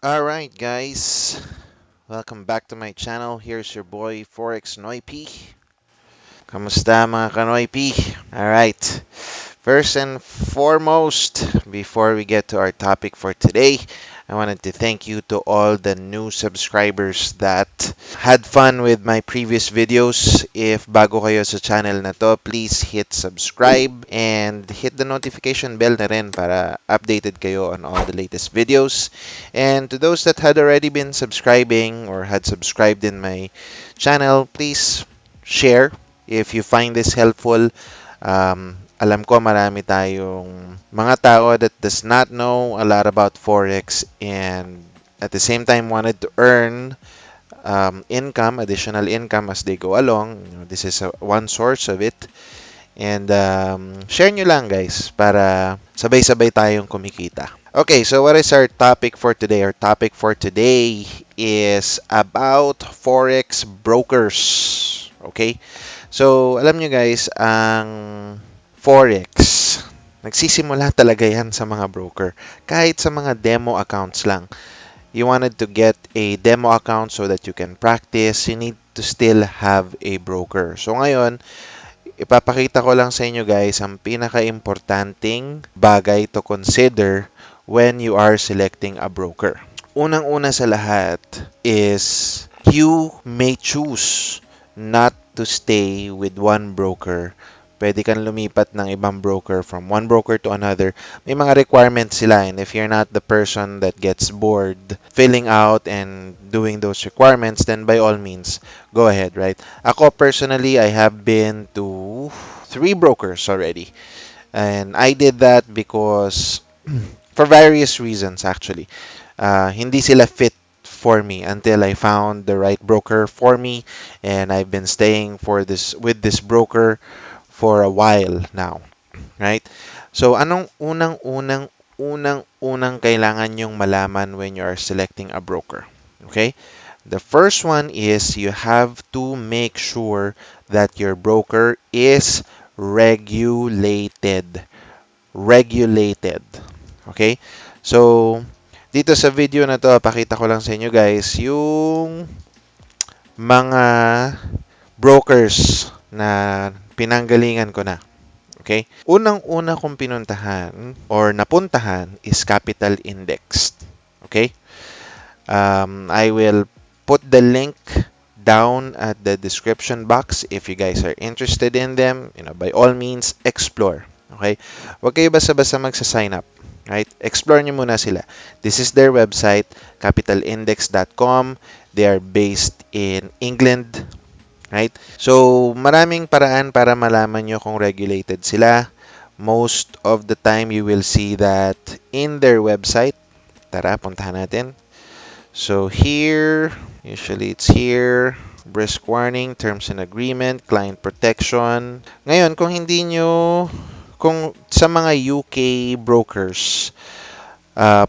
Alright guys, welcome back to my channel. Here's your boy Forex Noipi. Kamusta mga kanoypi? Alright, first and foremost, before we get to our topic for today, I wanted to thank you to all the new subscribers that had fun with my previous videos. If bago kayo sa channel na to, please hit subscribe and hit the notification bell na rin para updated kayo on all the latest videos. And to those that had already been subscribing or had subscribed in my channel, please share if you find this helpful. Alam ko marami tayong mga tao that does not know a lot about Forex and at the same time wanted to earn income, additional income as they go along. This is one source of it. And share nyo lang guys para sabay-sabay tayong kumikita. Okay, so what is our topic for today? Our topic for today is about Forex brokers. Okay? So, alam nyo guys, ang Forex, nagsisimula talaga yan sa mga broker. Kahit sa mga demo accounts lang. You wanted to get a demo account so that you can practice, you need to still have a broker. So ngayon, ipapakita ko lang sa inyo guys ang pinaka-importanting bagay to consider when you are selecting a broker. Unang-una sa lahat is you may choose not to stay with one broker. Pwede kang lumipat ng ibang broker from one broker to another. May mga requirements sila, and if you're not the person that gets bored filling out and doing those requirements, then by all means, go ahead, right? Ako personally, I have been to 3 brokers already. And I did that because for various reasons actually. Hindi sila fit for me until I found the right broker for me, and I've been staying with this broker for a while now, right? So anong unang kailangan yung malaman when you are selecting a broker? Okay? The first one is you have to make sure that your broker is regulated. Regulated. Okay? So, dito sa video na to, pakita ko lang sa inyo guys yung mga brokers na pinanggalingan ko na. Okay? Unang-una kong pinuntahan or napuntahan is Capital Index. Okay? I will put the link down at the description box if you guys are interested in them. By all means, explore. Okay? Huwag kayo basta-basta magsa-sign up. Right? Explore nyo muna sila. This is their website, capitalindex.com. They are based in England. Right? So, maraming paraan para malaman nyo kung regulated sila. Most of the time, you will see that in their website. Tara, puntahan natin. So, here, usually it's here. Risk warning, terms and agreement, client protection. Ngayon, kung sa mga UK brokers,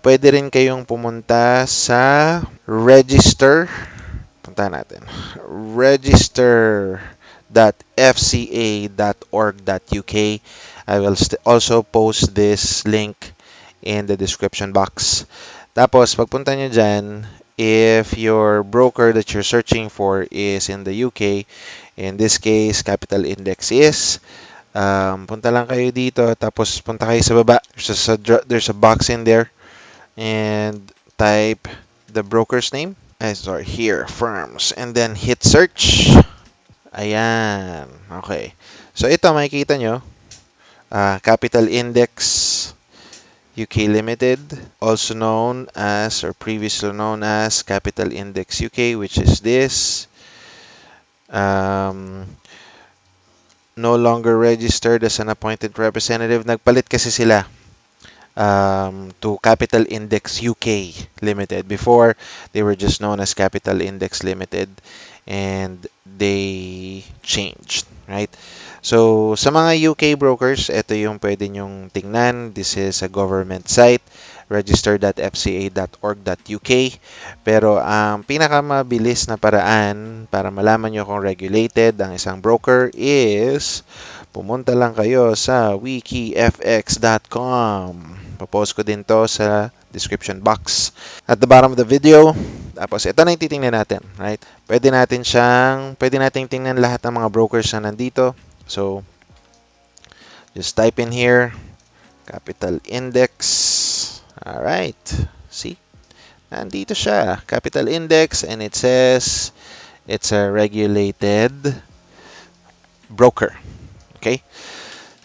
pwede rin kayong pumunta sa register. Punta natin. register.fca.org.uk. I will also post this link in the description box. Tapos, pagpunta nyo dyan, if your broker that you're searching for is in the UK, in this case, Capital Index is, punta lang kayo dito, tapos punta kayo sa baba. There's a box in there, and type the broker's name. Sorry, here, firms, and then hit search. Ayan, okay. So ito, makikita nyo, Capital Index UK Limited, also known as, or previously known as, Capital Index UK, which is this. No longer registered as an appointed representative. Nagpalit kasi sila to Capital Index UK Limited. Before, they were just known as Capital Index Limited, and they changed, right? So, sa mga UK brokers, ito yung pwede nyong tingnan. This is a government site, register.fca.org.uk. Pero ang pinakamabilis na paraan para malaman nyo kung regulated ang isang broker is pumunta lang kayo sa wikifx.com. Papost ko din to sa description box at the bottom of the video. Tapos ito na yung titingnan natin, right? Pwede nating tingnan lahat ng mga brokers na nandito. So, just type in here, Capital Index. Alright, see? Nandito siya, Capital Index, and it says it's a regulated broker. Okay?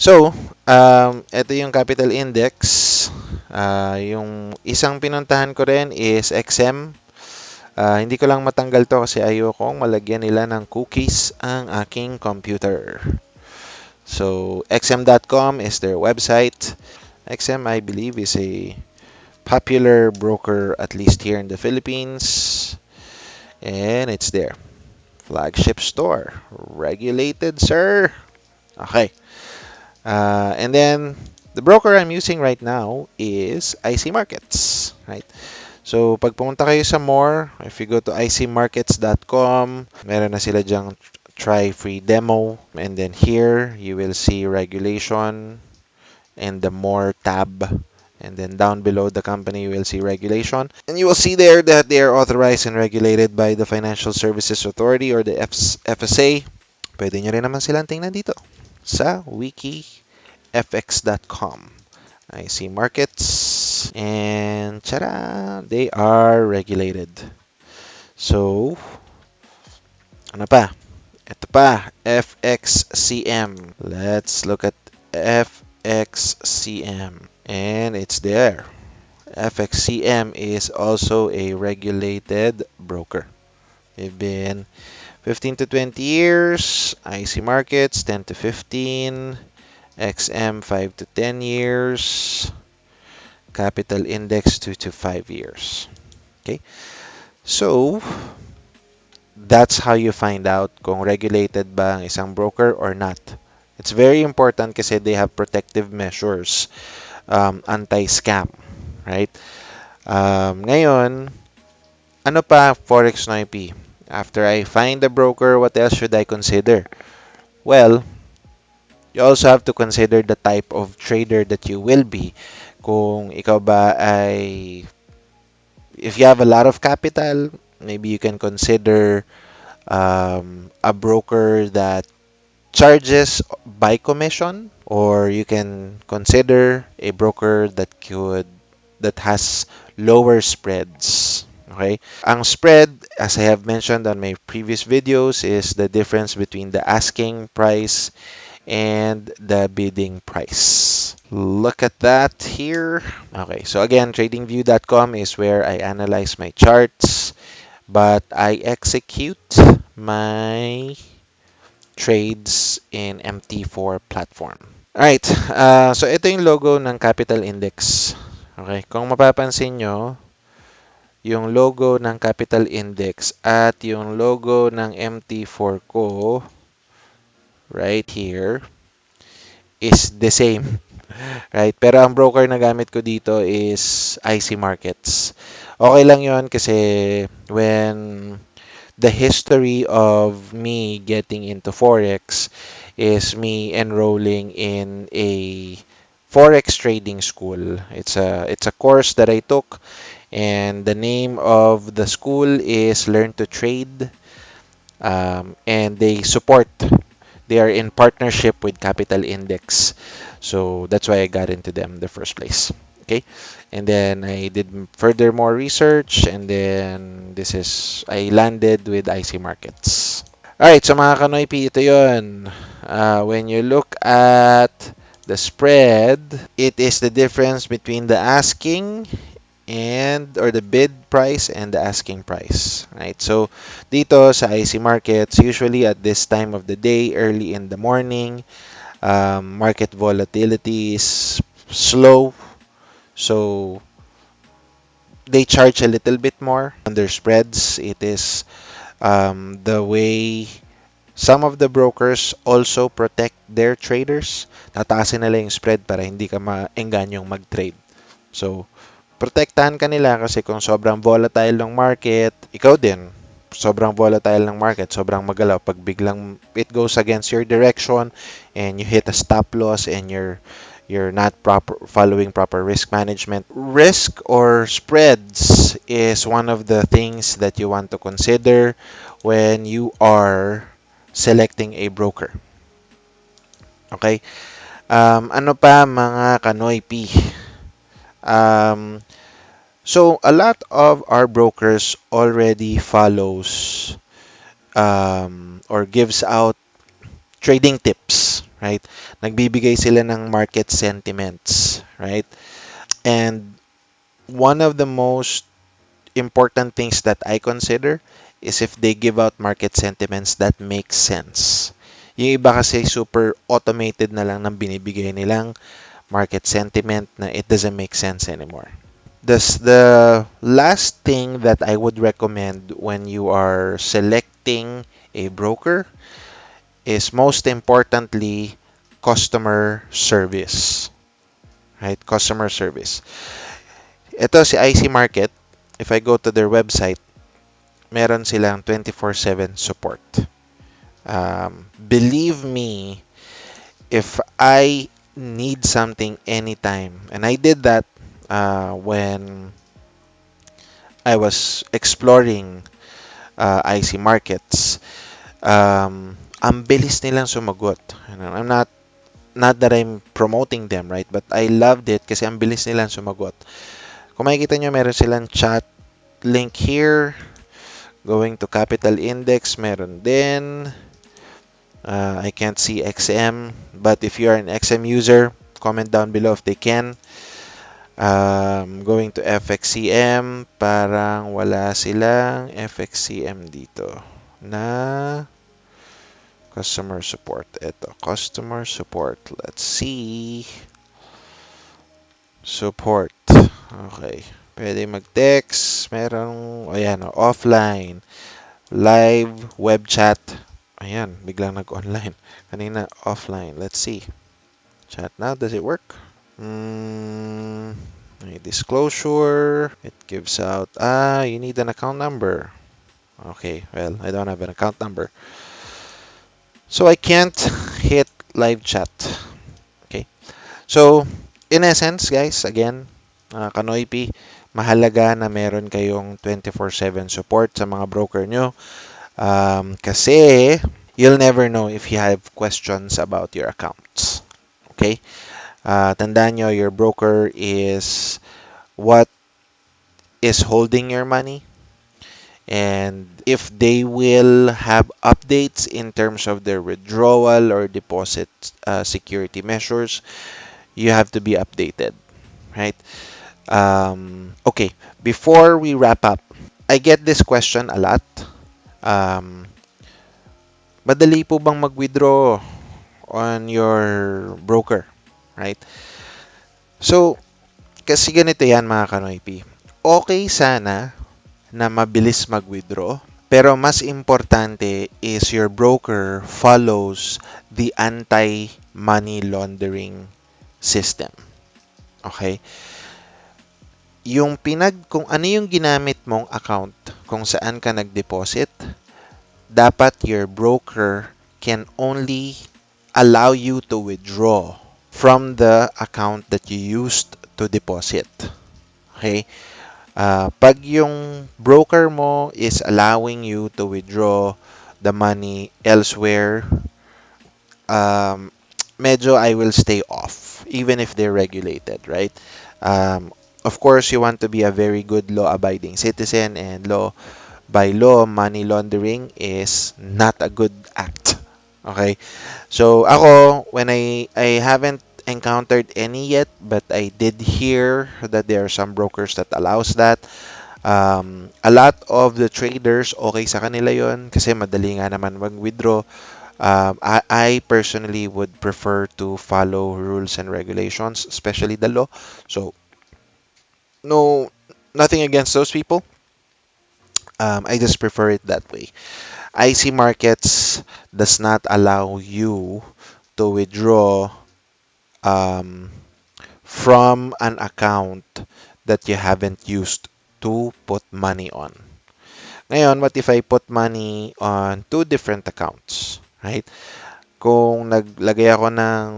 So, ito yung Capital Index. Yung isang pinuntahan ko rin is XM. Hindi ko lang matanggal to kasi ayokong malagyan nila ng cookies ang aking computer. So, xm.com is their website. XM, I believe, is a popular broker, at least here in the Philippines. And it's there. Flagship store. Regulated, sir. Okay. And then, the broker I'm using right now is IC Markets. Right? So, pag pumunta kayo sa more, if you go to icmarkets.com, meron na sila dyang try free demo. And then here, you will see regulation and the more tab. And then down below the company, you will see regulation. And you will see there that they are authorized and regulated by the Financial Services Authority or the FSA. Pwede nyo rin naman silang tingnan dito sa wikifx.com. I see markets and tada, they are regulated. So, ano pa? Ito pa, FXCM. Let's look at FXCM. And it's there. FXCM is also a regulated broker. They've been 15 to 20 years. IC Markets 10 to 15. XM 5 to 10 years. Capital Index 2 to 5 years. Okay? So, that's how you find out kung regulated ba ang isang broker or not. It's very important kasi they have protective measures, anti-scam, right? Ngayon, ano pa Forex Noipi? After I find the broker, what else should I consider? Well, you also have to consider the type of trader that you will be. Kung ikaw ba ay, if you have a lot of capital, maybe you can consider a broker that charges by commission, or you can consider a broker that has lower spreads. Okay? Ang spread, as I have mentioned on my previous videos, is the difference between the asking price and the bidding price. Look at that here. Okay, so again, tradingview.com is where I analyze my charts, but I execute my trades in MT4 platform. Alright, so ito yung logo ng Capital Index. Okay, kung mapapansin nyo, yung logo ng Capital Index at yung logo ng MT4 ko, right here, is the same. Right? Pero ang broker na gamit ko dito is IC Markets. Okay lang yon kasi when the history of me getting into Forex is me enrolling in a Forex trading school. It's a course that I took, and the name of the school is Learn to Trade. And they are in partnership with Capital Index. So that's why I got into them in the first place. Okay. And then I did further more research, and then I landed with IC Markets. Alright, so mga kanoypi, ito yun. When you look at the spread, it is the difference between the asking or the bid price and the asking price, right? So dito sa IC Markets, usually at this time of the day, early in the morning, market volatility is slow, so they charge a little bit more on their spreads. It is the way some of the brokers also protect their traders. Tataasin nila yung spread para hindi ka maenganyong mag-trade. So, protektahan ka nila kasi kung sobrang volatile ng market, ikaw din, sobrang volatile ng market, sobrang magalaw, pag biglang it goes against your direction and you hit a stop loss and you're not proper following proper risk management. Risk or spreads is one of the things that you want to consider when you are selecting a broker. Okay? Ano pa mga Kanoy P? Um, so a lot of our brokers already follows or gives out trading tips, right? Nagbibigay sila ng market sentiments, right? And one of the most important things that I consider is if they give out market sentiments that make sense. Yung iba kasi super automated na lang ng binibigay nilang market sentiment na it doesn't make sense anymore. The last thing that I would recommend when you are selecting a broker is most importantly customer service. Right? Customer service. Ito si IC Market, if I go to their website, meron silang 24/7 support. Believe me, if I need something anytime, and I did that when I was exploring IC markets, ang bilis nilang sumagot. I'm not that I'm promoting them, right? But I loved it kasi ang bilis nilang sumagot. Kung makikita nyo, meron silang chat link here. Going to capital index, meron din. I can't see XM, but if you are an XM user, comment down below if they can. Going to FXCM, parang wala silang FXCM dito na customer support. Ito, customer support. Let's see. Support. Okay. Pwede mag-text. Merong, ayan, offline. Live, web chat. Ayan, biglang nag-online. Kanina, offline. Let's see. Chat now. Does it work? A disclosure. It gives out, you need an account number. Okay, well, I don't have an account number. So I can't hit live chat. Okay. So, in essence, guys, again, Kanoypi, mahalaga na meron kayong 24/7 support sa mga broker nyo. Kasi, you'll never know if you have questions about your accounts. Okay? Tandaan nyo, your broker is what is holding your money. And if they will have updates in terms of their withdrawal or deposit security measures, you have to be updated, right? Okay, before we wrap up, I get this question a lot. Madali po bang mag-withdraw on your broker, right? So, kasi ganito yan mga Kanoypi. Okay sana na mabilis mag-withdraw, pero mas importante is your broker follows the anti-money laundering system. Okay? Kung ano yung ginamit mong account, kung saan ka nag-deposit, dapat your broker can only allow you to withdraw from the account that you used to deposit. Okay? Pag yung broker mo is allowing you to withdraw the money elsewhere, medyo I will stay off, even if they're regulated, right? Of course, you want to be a very good law-abiding citizen, and by law, money laundering is not a good act. Okay? So, ako, when I haven't encountered any yet, but I did hear that there are some brokers that allows that. A lot of the traders, okay sa kanila yon kasi madali nga naman mag-withdraw. I personally would prefer to follow rules and regulations, especially the law. So, no, nothing against those people. I just prefer it that way. IC markets does not allow you to withdraw um, from an account that you haven't used to put money on. Ngayon, what if I put money on two different accounts, right? Kung naglagay ako ng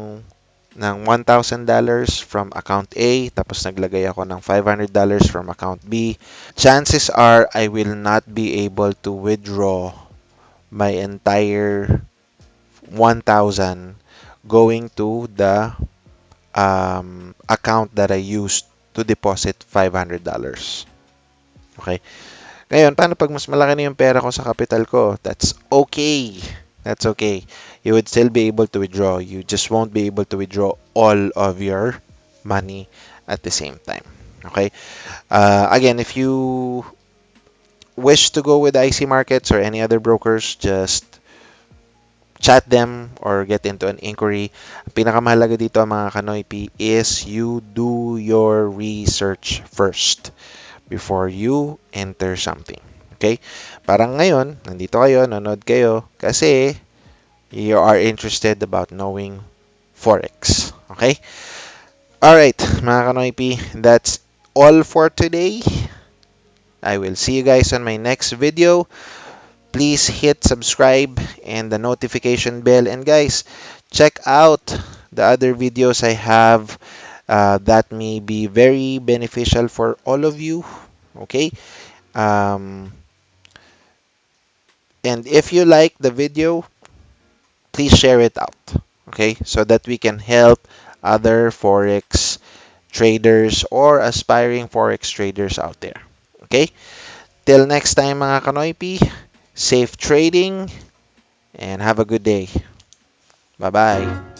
$1,000 from account A, tapos naglagay ako ng $500 from account B, chances are I will not be able to withdraw my entire 1,000 going to the account that I used to deposit $500. Okay? Ngayon, paano pag mas malaki na yung pera ko sa capital ko? That's okay. That's okay. You would still be able to withdraw. You just won't be able to withdraw all of your money at the same time. Okay? Again, if you wish to go with IC Markets or any other brokers, just chat them or get into an inquiry. Ang pinakamahalaga dito mga kanoypi is you do your research first before you enter something. Okay? Parang ngayon, nandito kayo, nanonood kayo kasi you are interested about knowing Forex. Okay? Alright, mga kanoypi, that's all for today. I will see you guys on my next video. Please hit subscribe and the notification bell. And guys, check out the other videos I have that may be very beneficial for all of you. Okay? Um, and if you like the video, please share it out. Okay? So that we can help other Forex traders or aspiring Forex traders out there. Okay? Till next time mga kanoypi, safe trading and have a good day. Bye-bye.